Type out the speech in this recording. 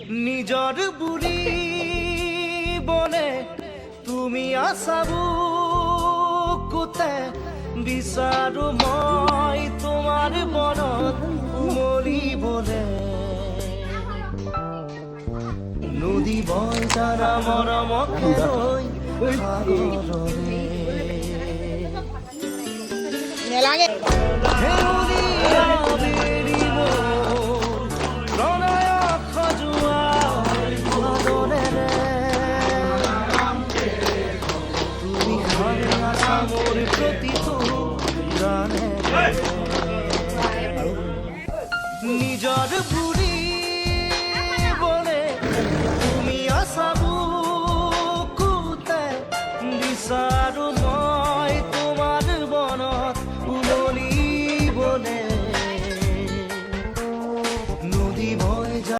নিজর বুড়ি বনে তুমি আছাবু কুতে বিচাৰো মই তোমাৰ বনত মৰিবলে নদী বয় যারা মৰমকে ৰৈ সাগৰৰে নেলাগে হে